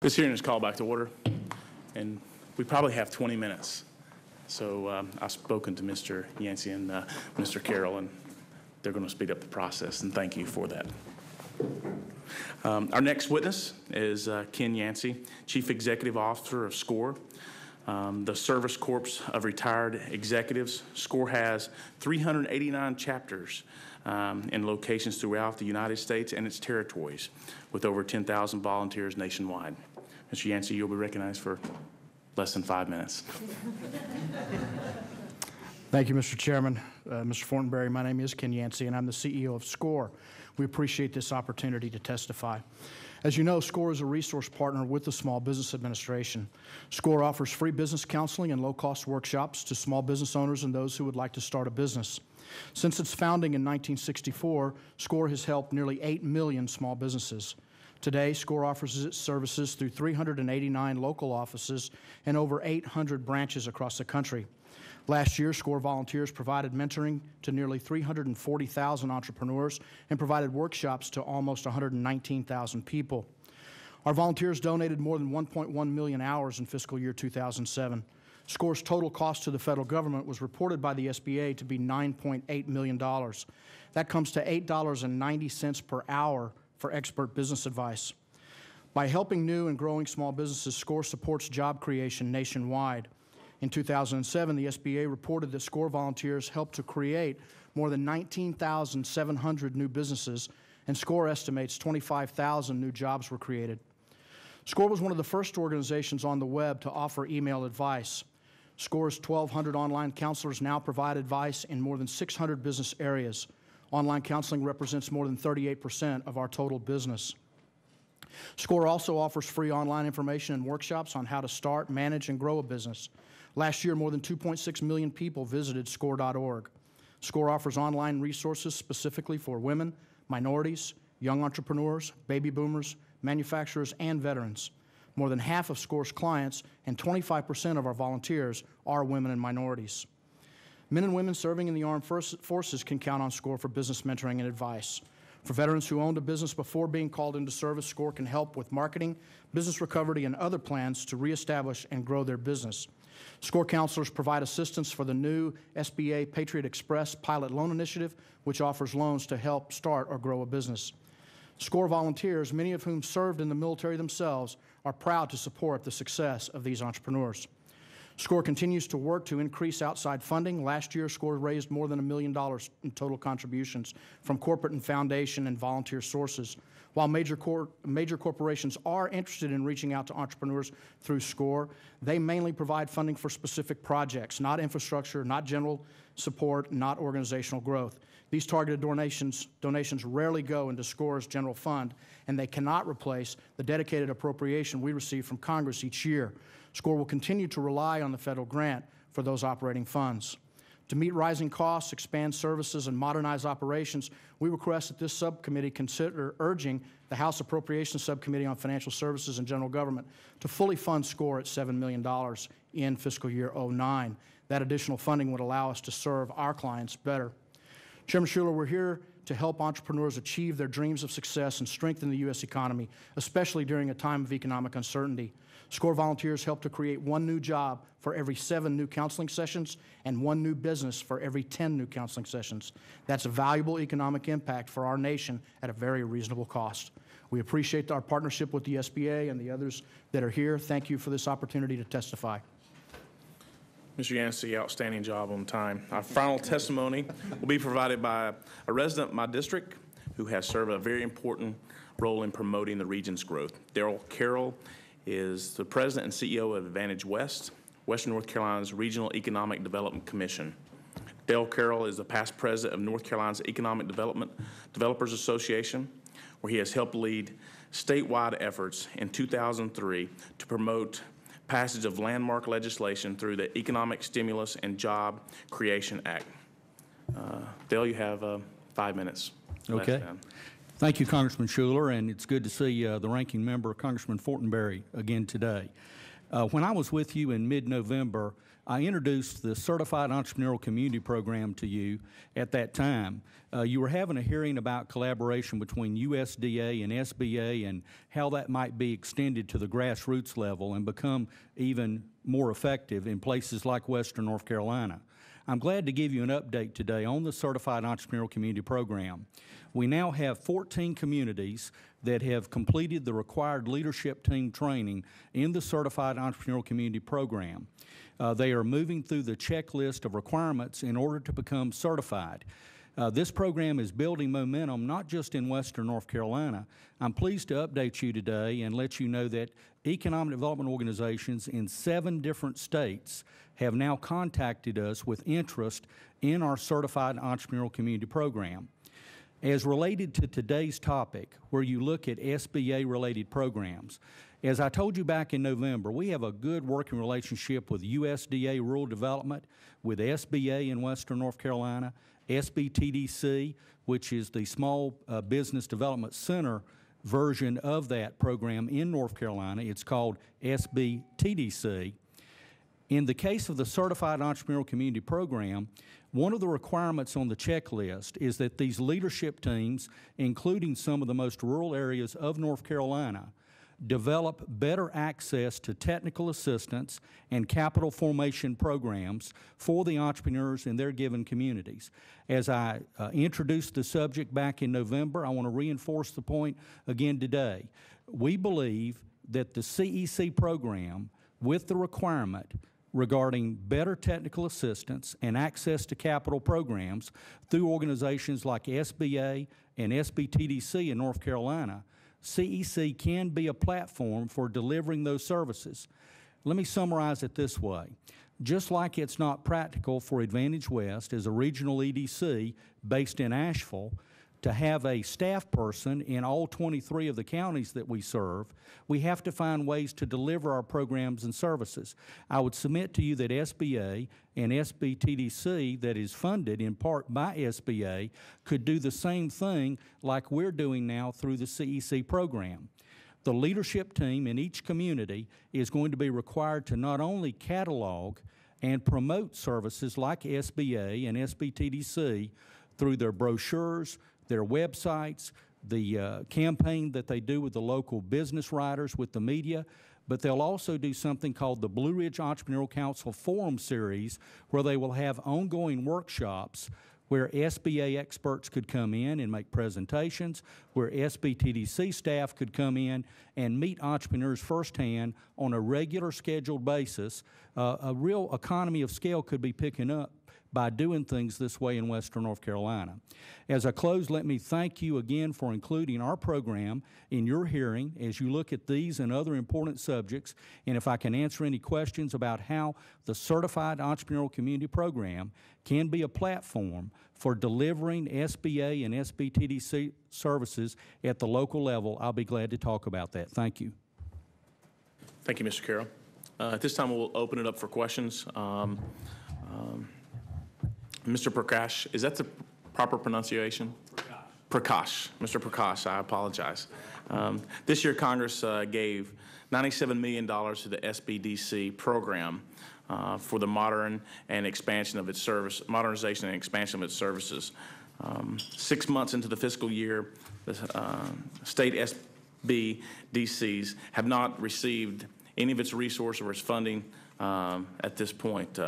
This hearing is called back to order, and we probably have 20 minutes. So I've spoken to Mr. Yancey and Mr. Carroll, and they're going to speed up the process, and thank you for that. Our next witness is Ken Yancey, Chief Executive Officer of SCORE, the Service Corps of Retired Executives. SCORE has 389 chapters in locations throughout the United States and its territories, with over 10,000 volunteers nationwide. Mr. Yancey, you'll be recognized for less than 5 minutes. Thank you, Mr. Chairman. Mr. Fortenberry, my name is Ken Yancey, and I'm the CEO of SCORE. We appreciate this opportunity to testify. As you know, SCORE is a resource partner with the Small Business Administration. SCORE offers free business counseling and low-cost workshops to small business owners and those who would like to start a business. Since its founding in 1964, SCORE has helped nearly 8 million small businesses. Today, SCORE offers its services through 389 local offices and over 800 branches across the country. Last year, SCORE volunteers provided mentoring to nearly 340,000 entrepreneurs and provided workshops to almost 119,000 people. Our volunteers donated more than 1.1 million hours in fiscal year 2007. SCORE's total cost to the federal government was reported by the SBA to be $9.8 million. That comes to $8.90 per hour for expert business advice. By helping new and growing small businesses, SCORE supports job creation nationwide. In 2007, the SBA reported that SCORE volunteers helped to create more than 19,700 new businesses, and SCORE estimates 25,000 new jobs were created. SCORE was one of the first organizations on the web to offer email advice. SCORE's 1,200 online counselors now provide advice in more than 600 business areas. Online counseling represents more than 38% of our total business. SCORE also offers free online information and workshops on how to start, manage, and grow a business. Last year, more than 2.6 million people visited SCORE.org. SCORE offers online resources specifically for women, minorities, young entrepreneurs, baby boomers, manufacturers, and veterans. More than half of SCORE's clients and 25% of our volunteers are women and minorities. Men and women serving in the armed forces can count on SCORE for business mentoring and advice. For veterans who owned a business before being called into service, SCORE can help with marketing, business recovery, and other plans to reestablish and grow their business. SCORE counselors provide assistance for the new SBA Patriot Express Pilot Loan Initiative, which offers loans to help start or grow a business. SCORE volunteers, many of whom served in the military themselves, are proud to support the success of these entrepreneurs. SCORE continues to work to increase outside funding. Last year, SCORE raised more than $1 million in total contributions from corporate and foundation and volunteer sources. While major corporations are interested in reaching out to entrepreneurs through SCORE, they mainly provide funding for specific projects, not infrastructure, not general support, not organizational growth. These targeted donations rarely go into SCORE's general fund, and they cannot replace the dedicated appropriation we receive from Congress each year. SCORE will continue to rely on the federal grant for those operating funds. To meet rising costs, expand services, and modernize operations, we request that this subcommittee consider urging the House Appropriations Subcommittee on Financial Services and General Government to fully fund SCORE at $7 million in fiscal year 09. That additional funding would allow us to serve our clients better. Chairman Schuler, we're here to help entrepreneurs achieve their dreams of success and strengthen the U.S. economy, especially during a time of economic uncertainty. SCORE volunteers help to create 1 new job for every 7 new counseling sessions and 1 new business for every 10 new counseling sessions. That's a valuable economic impact for our nation at a very reasonable cost. We appreciate our partnership with the SBA and the others that are here. Thank you for this opportunity to testify. Mr. Yancey, outstanding job on time. Our final testimony will be provided by a resident of my district who has served a very important role in promoting the region's growth. Carroll is the president and CEO of AdvantageWest, Western North Carolina's Regional Economic Development Commission. Carroll is the past president of North Carolina's Economic Developers Association, where he has helped lead statewide efforts in 2003 to promote passage of landmark legislation through the Economic Stimulus and Job Creation Act. Dale, you have 5 minutes. Okay. Thank you, Congressman Schuler, and it's good to see the ranking member, Congressman Fortenberry, again today. When I was with you in mid-November, I introduced the Certified Entrepreneurial Community Program to you at that time. You were having a hearing about collaboration between USDA and SBA and how that might be extended to the grassroots level and become even more effective in places like Western North Carolina. I'm glad to give you an update today on the Certified Entrepreneurial Community Program. We now have 14 communities that have completed the required leadership team training in the Certified Entrepreneurial Community Program. They are moving through the checklist of requirements in order to become certified. This program is building momentum not just in Western North Carolina. I'm pleased to update you today and let you know that economic development organizations in 7 different states have now contacted us with interest in our Certified Entrepreneurial Community Program. As related to today's topic, where you look at SBA-related programs, as I told you back in November, we have a good working relationship with USDA Rural Development, with SBA in Western North Carolina, SBTDC, which is the Small Business Development Center version of that program in North Carolina. It's called SBTDC. In the case of the Certified Entrepreneurial Community Program, one of the requirements on the checklist is that these leadership teams, including some of the most rural areas of North Carolina, develop better access to technical assistance and capital formation programs for the entrepreneurs in their given communities. As I introduced the subject back in November, I want to reinforce the point again today. We believe that the CEC program, with the requirement regarding better technical assistance and access to capital programs through organizations like SBA and SBTDC in North Carolina, CEC can be a platform for delivering those services. Let me summarize it this way. Just like it's not practical for AdvantageWest as a regional EDC based in Asheville to have a staff person in all 23 of the counties that we serve, we have to find ways to deliver our programs and services. I would submit to you that SBA and SBTDC, that is funded in part by SBA, could do the same thing like we're doing now through the CEC program. The leadership team in each community is going to be required to not only catalog and promote services like SBA and SBTDC through their brochures, their websites, the campaign that they do with the local business writers, with the media, but they'll also do something called the Blue Ridge Entrepreneurial Council Forum Series, where they will have ongoing workshops where SBA experts could come in and make presentations, where SBTDC staff could come in and meet entrepreneurs firsthand on a regular scheduled basis. A real economy of scale could be picking up by doing things this way in Western North Carolina. As I close, let me thank you again for including our program in your hearing as you look at these and other important subjects. And if I can answer any questions about how the Certified Entrepreneurial Community Program can be a platform for delivering SBA and SBTDC services at the local level, I'll be glad to talk about that. Thank you. Thank you, Mr. Carroll. At this time, we'll open it up for questions. Mr. Prakash, is that the proper pronunciation? Prakash. Mr. Prakash, I apologize. This year, Congress gave $97 million to the SBDC program for the modernization and expansion of its services. 6 months into the fiscal year, the state SBDCs have not received any of its resources or its funding at this point.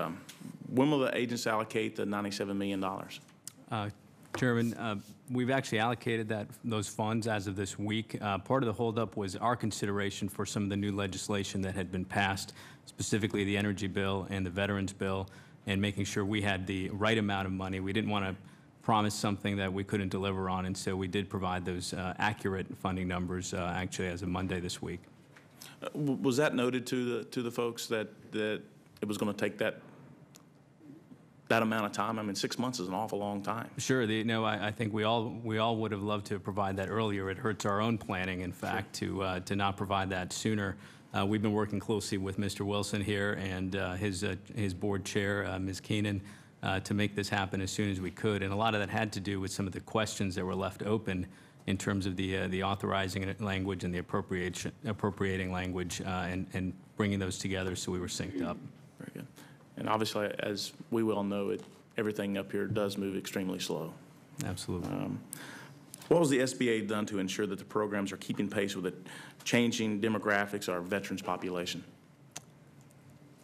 When will the agency allocate the $97 million? Chairman, we've actually allocated those funds as of this week. Part of the holdup was our consideration for some of the new legislation that had been passed, specifically the energy bill and the veterans bill, and making sure we had the right amount of money. We didn't want to promise something that we couldn't deliver on, and so we did provide those accurate funding numbers actually as of Monday this week. Was that noted to the folks that it was going to take that amount of time? I mean, 6 months is an awful long time. Sure. I think we all would have loved to provide that earlier. It hurts our own planning, in fact, sure, to not provide that sooner. We've been working closely with Mr. Wilson here and his board chair, Ms. Keenan, to make this happen as soon as we could. And a lot of that had to do with some of the questions that were left open in terms of the authorizing language and the appropriating language, and bringing those together so we were synced up. Very good. And obviously, as we well know, everything up here does move extremely slow. Absolutely. What has the SBA done to ensure that the programs are keeping pace with the changing demographics of our veterans population?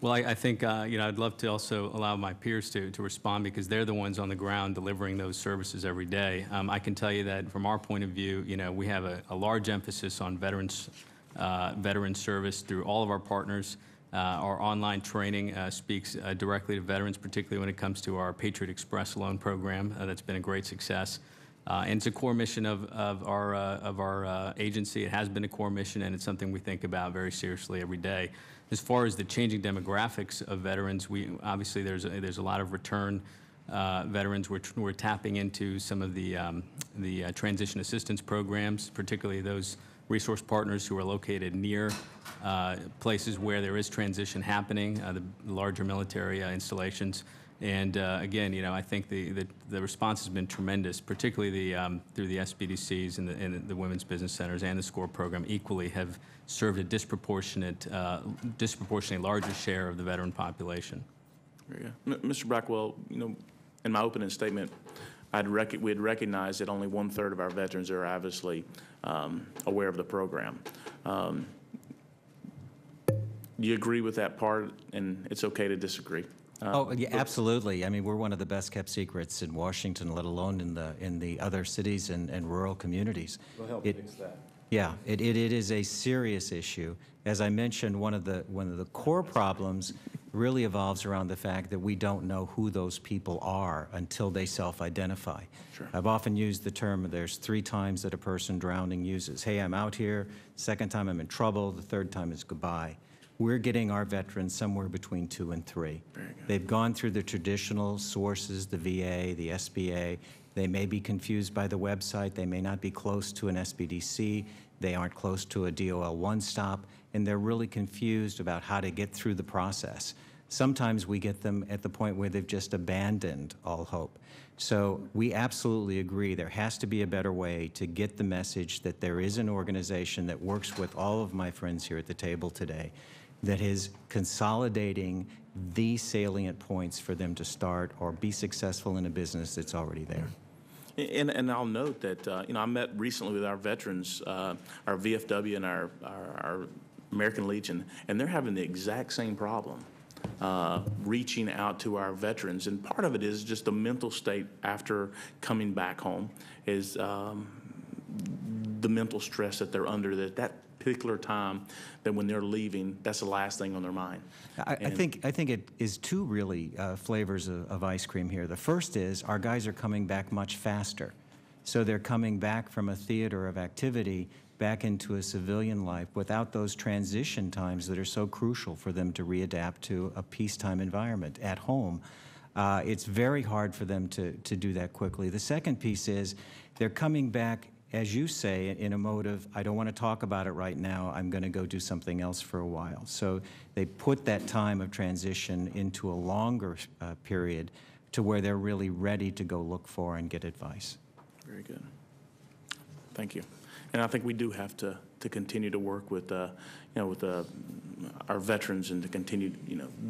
Well, I think, I'd love to also allow my peers to respond, because they're the ones on the ground delivering those services every day. I can tell you that from our point of view, we have a large emphasis on veterans service through all of our partners. Our online training speaks directly to veterans, particularly when it comes to our Patriot Express loan program. That's been a great success. And it's a core mission of our agency. It has been a core mission, and it's something we think about very seriously every day. As far as the changing demographics of veterans, obviously there's a lot of return veterans. We're tapping into some of the transition assistance programs, particularly those resource partners who are located near places where there is transition happening, the larger military installations. And again, I think the response has been tremendous, particularly through the SBDCs and the Women's Business Centers and the SCORE program equally have served a disproportionately larger share of the veteran population. Very good. Mr. Blackwell, in my opening statement, we had recognized that only 1/3 of our veterans are obviously aware of the program. Do you agree with that part? And it's okay to disagree. Yeah, absolutely. I mean, we're one of the best kept secrets in Washington, let alone in the other cities and rural communities. We'll help fix that. Yeah, it is a serious issue. As I mentioned, one of the core problems really evolves around the fact that we don't know who those people are until they self-identify. Sure. I've often used the term, there's 3 times that a person drowning uses. Hey, I'm out here. Second time, I'm in trouble. The third time is goodbye. We're getting our veterans somewhere between 2 and 3. Very good. They've gone through the traditional sources, the VA, the SBA. They may be confused by the website. They may not be close to an SBDC. They aren't close to a DOL one-stop, and they're really confused about how to get through the process. Sometimes we get them at the point where they've just abandoned all hope. So we absolutely agree there has to be a better way to get the message that there is an organization that works with all of my friends here at the table today that is consolidating the salient points for them to start or be successful in a business that's already there. And I'll note that, I met recently with our veterans, our VFW and our American Legion, and they're having the exact same problem, reaching out to our veterans. And part of it is just the mental state after coming back home is the mental stress that they're under, that particular time, that when they're leaving, that's the last thing on their mind. I think it is 2 really flavors of ice cream here. The first is our guys are coming back much faster. So they're coming back from a theater of activity back into a civilian life without those transition times that are so crucial for them to readapt to a peacetime environment at home. It's very hard for them to do that quickly. The second piece is they're coming back, as you say, in a mode of, I don't want to talk about it right now, I'm going to go do something else for a while. So they put that time of transition into a longer period to where they're really ready to go look for and get advice. Very good. Thank you. And I think we do have to continue to work with, with our veterans and to continue,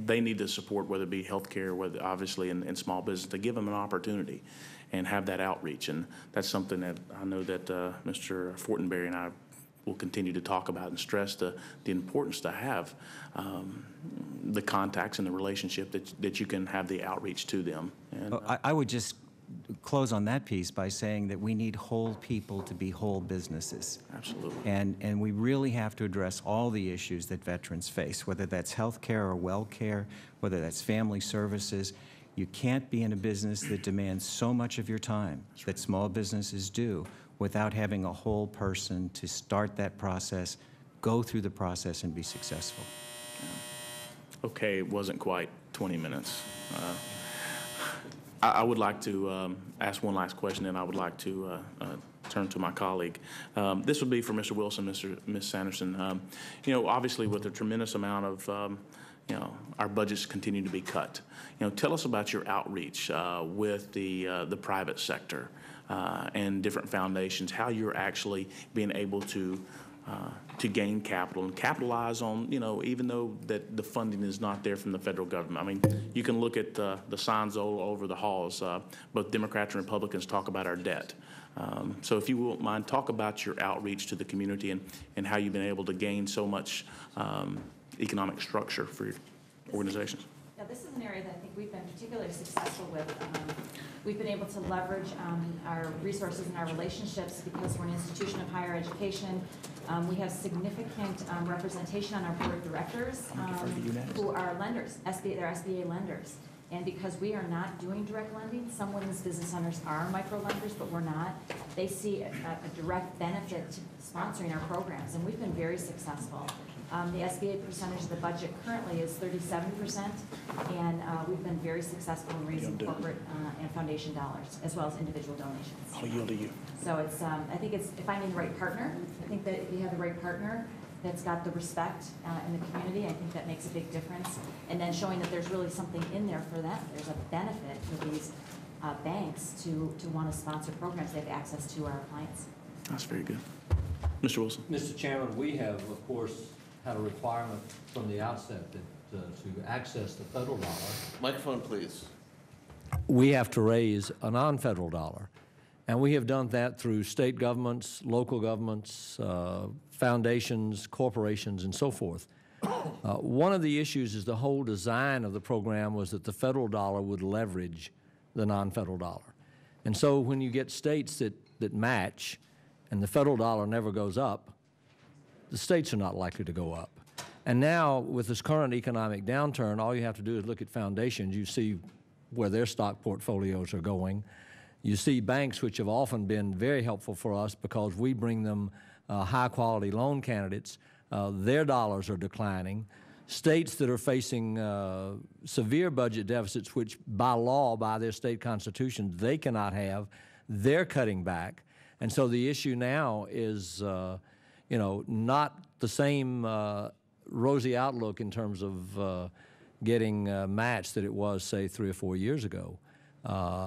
they need the support, whether it be healthcare, whether obviously in small business, to give them an opportunity and have that outreach. And that's something that I know that Mr. Fortenberry and I will continue to talk about and stress the importance to have the contacts and the relationship that you can have the outreach to them. And, I would just close on that piece by saying that we need whole people to be whole businesses. Absolutely. And we really have to address all the issues that veterans face, whether that's health care or well care, whether that's family services. You can't be in a business that demands so much of your time that small businesses do without having a whole person to start that process, go through the process, and be successful. Yeah. Okay, it wasn't quite 20 minutes. I would like to ask one last question, and I would like to turn to my colleague. This would be for Mr. Wilson, Ms. Sanderson. Obviously with a tremendous amount of, our budgets continue to be cut. Tell us about your outreach with the private sector. and different foundations, how you're actually being able to gain capital and capitalize on, even though that the funding is not there from the federal government. I mean, you can look at the signs all over the halls. Both Democrats and Republicans talk about our debt. So if you won't mind, talk about your outreach to the community and how you've been able to gain so much economic structure for your organizations. Yeah, this is an area that I think we've been particularly successful with. We've been able to leverage our resources and our relationships because we're an institution of higher education. We have significant representation on our board of directors who are lenders, they're SBA lenders. And because we are not doing direct lending, some women's business owners are micro lenders, but we're not. They see a direct benefit to sponsoring our programs, and we've been very successful. The SBA percentage of the budget currently is 37%, and we've been very successful in raising corporate and foundation dollars, as well as individual donations. I'll yield to you. So it's, I think it's finding the right partner. I think that if you have the right partner that's got the respect in the community, I think that makes a big difference. And then showing that there's really something in there for them. There's a benefit for these banks to want to sponsor programs they have access to our clients. That's very good. Mr. Wilson. Mr. Chairman, we have, of course, had a requirement from the outset that to access the federal dollar. Microphone, please. We have to raise a non-federal dollar. And we have done that through state governments, local governments, foundations, corporations, and so forth. One of the issues is the whole design of the program was that the federal dollar would leverage the non-federal dollar. And so when you get states that match and the federal dollar never goes up, the states are not likely to go up. And now, with this current economic downturn, all you have to do is look at foundations. You see where their stock portfolios are going. You see banks, which have often been very helpful for us because we bring them high-quality loan candidates. Their dollars are declining. States that are facing severe budget deficits, which by law, by their state constitutions, they cannot have, they're cutting back. And so the issue now is not the same rosy outlook in terms of getting matched that it was, say, 3 or 4 years ago.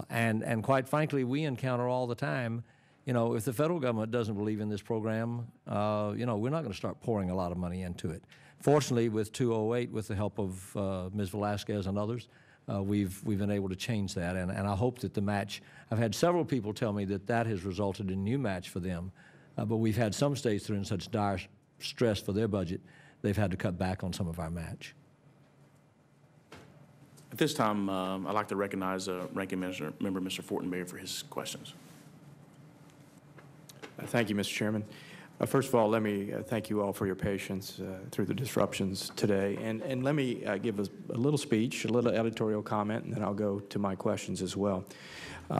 And quite frankly, we encounter all the time, if the federal government doesn't believe in this program, we're not going to start pouring a lot of money into it. Fortunately, with 208, with the help of Ms. Velasquez and others, we've been able to change that. And I hope that the match, I've had several people tell me that has resulted in new match for them. But we've had some states that are in such dire stress for their budget, they've had to cut back on some of our match. At this time, I'd like to recognize Ranking Member Mr. Fortenberry for his questions. Thank you, Mr. Chairman. First of all, let me thank you all for your patience through the disruptions today. And let me give a little speech, a little editorial comment, and then I'll go to my questions as well.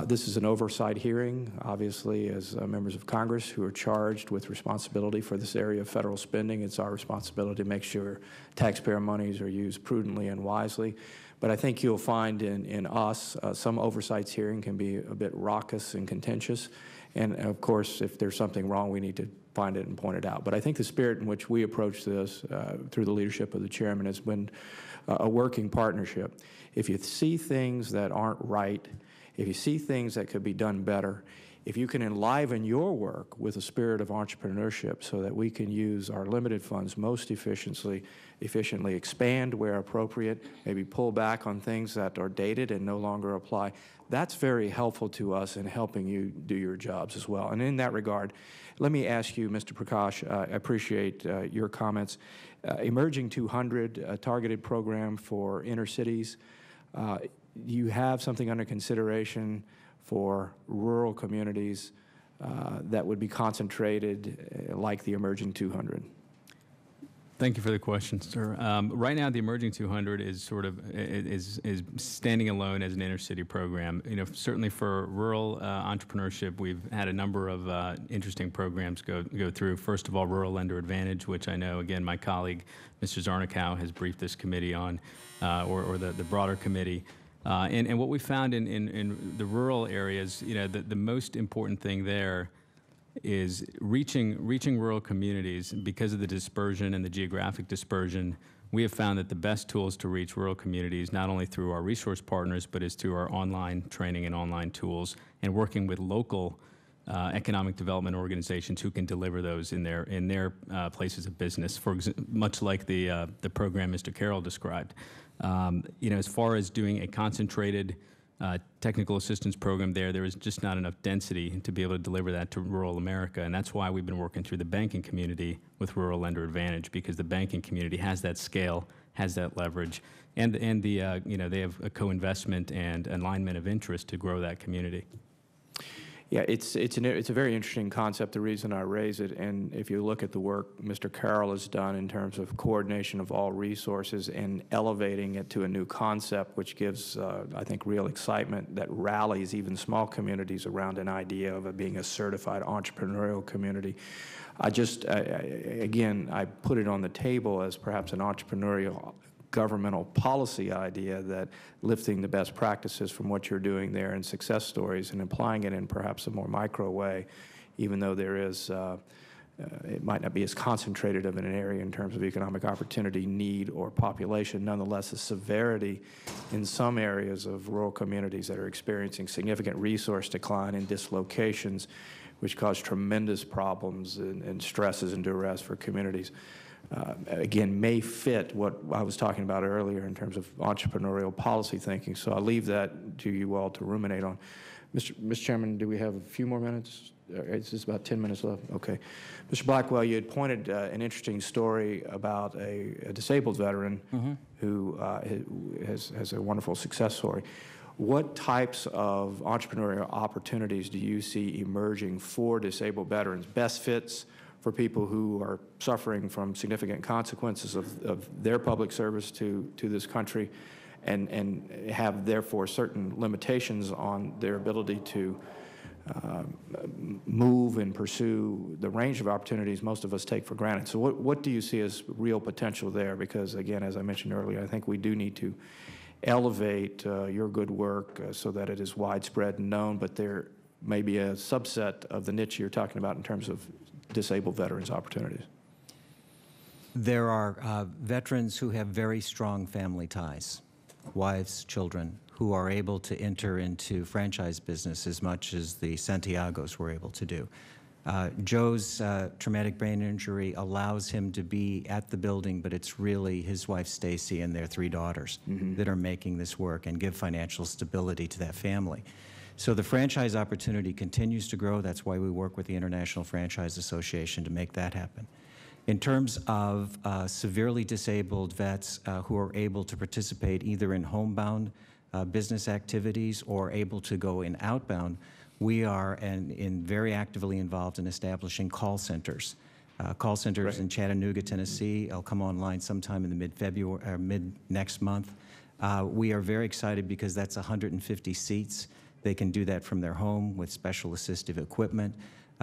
This is an oversight hearing, obviously, as members of Congress who are charged with responsibility for this area of federal spending. It's our responsibility to make sure taxpayer monies are used prudently and wisely. But I think you'll find in us, some oversights hearing can be a bit raucous and contentious. And of course, if there's something wrong, we need to find it and point it out. But I think the spirit in which we approach this through the leadership of the chairman has been a working partnership. If you see things that aren't right, if you see things that could be done better, if you can enliven your work with a spirit of entrepreneurship so that we can use our limited funds most efficiently, expand where appropriate, maybe pull back on things that are dated and no longer apply, that's very helpful to us in helping you do your jobs as well. And in that regard, let me ask you, Mr. Prakash, I appreciate your comments. Emerging 200, a targeted program for inner cities. You have something under consideration for rural communities that would be concentrated like the Emerging 200? Thank you for the question, sir. Right now, the Emerging 200 is sort of is standing alone as an inner city program. Certainly for rural entrepreneurship, we've had a number of interesting programs go through. First of all, Rural Lender Advantage, which I know again my colleague Mr. Zarnikow has briefed this committee on, or the broader committee. And what we found in the rural areas, the most important thing there is reaching rural communities. Because of the dispersion and the geographic dispersion, we have found that the best tools to reach rural communities, not only through our resource partners, but is through our online training and online tools. and working with local economic development organizations who can deliver those in their places of business, much like the program Mr. Carroll described. As far as doing a concentrated technical assistance program there is just not enough density to be able to deliver that to rural America, and that's why we've been working through the banking community with Rural Lender Advantage, because the banking community has that scale, has that leverage, and they have a co-investment and alignment of interest to grow that community. Yeah, it's a very interesting concept, the reason I raise it, and if you look at the work Mr. Carroll has done in terms of coordination of all resources and elevating it to a new concept, which gives, I think, real excitement that rallies even small communities around an idea of it being a certified entrepreneurial community. Again, I put it on the table as perhaps an entrepreneurial governmental policy idea, that lifting the best practices from what you're doing there and success stories and applying it in perhaps a more micro way, even though there is, it might not be as concentrated of an area in terms of economic opportunity, need, or population. Nonetheless, the severity in some areas of rural communities that are experiencing significant resource decline and dislocations, which cause tremendous problems and stresses and duress for communities, again, may fit what I was talking about earlier in terms of entrepreneurial policy thinking. So I'll leave that to you all to ruminate on. Mr. Chairman, do we have a few more minutes? It's just about 10 minutes left. Okay. Mr. Blackwell, you had pointed an interesting story about a disabled veteran who has a wonderful success story. What types of entrepreneurial opportunities do you see emerging for disabled veterans? Best fits for people who are suffering from significant consequences of their public service to this country and have therefore certain limitations on their ability to move and pursue the range of opportunities most of us take for granted. So what do you see as real potential there? Because again, as I mentioned earlier, I think we do need to elevate your good work so that it is widespread and known, but there may be a subset of the niche you're talking about in terms of disabled veterans' opportunities. There are veterans who have very strong family ties, wives, children, who are able to enter into franchise business as much as the Santiagos were able to do. Joe's traumatic brain injury allows him to be at the building, but it's really his wife Stacy and their 3 daughters that are making this work and give financial stability to that family. So the franchise opportunity continues to grow. That's why we work with the International Franchise Association to make that happen. In terms of severely disabled vets who are able to participate either in homebound business activities or able to go in outbound, we are very actively involved in establishing call centers. Call centers in Chattanooga, Tennessee. I'll come online sometime in the mid-February or mid-next month. We are very excited because that's 150 seats. They can do that from their home with special assistive equipment.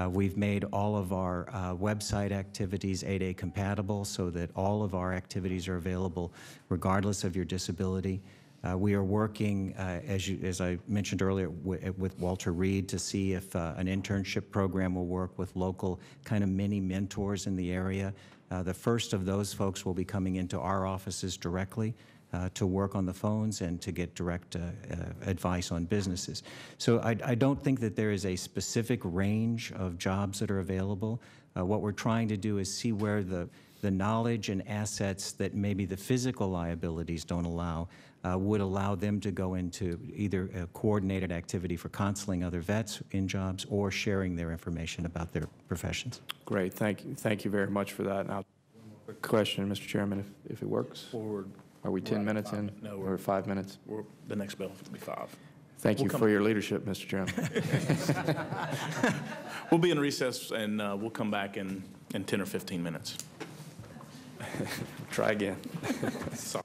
We've made all of our website activities 8A compatible so that all of our activities are available regardless of your disability. We are working, as I mentioned earlier, with Walter Reed to see if an internship program will work with local kind of mini mentors in the area. The first of those folks will be coming into our offices directly to work on the phones and to get direct advice on businesses. So I don't think that there is a specific range of jobs that are available. What we're trying to do is see where the knowledge and assets that maybe the physical liabilities don't allow would allow them to go into either a coordinated activity for counseling other vets in jobs or sharing their information about their professions. Great. Thank you very much for that. Now, quick question, Mr. Chairman, if it works. Forward. Are we 10 minutes in? No, we're 5 minutes. The next bill will be 5. Thank you for your leadership, Mr. Chairman. We'll be in recess, and we'll come back in 10 or 15 minutes. Try again. Sorry.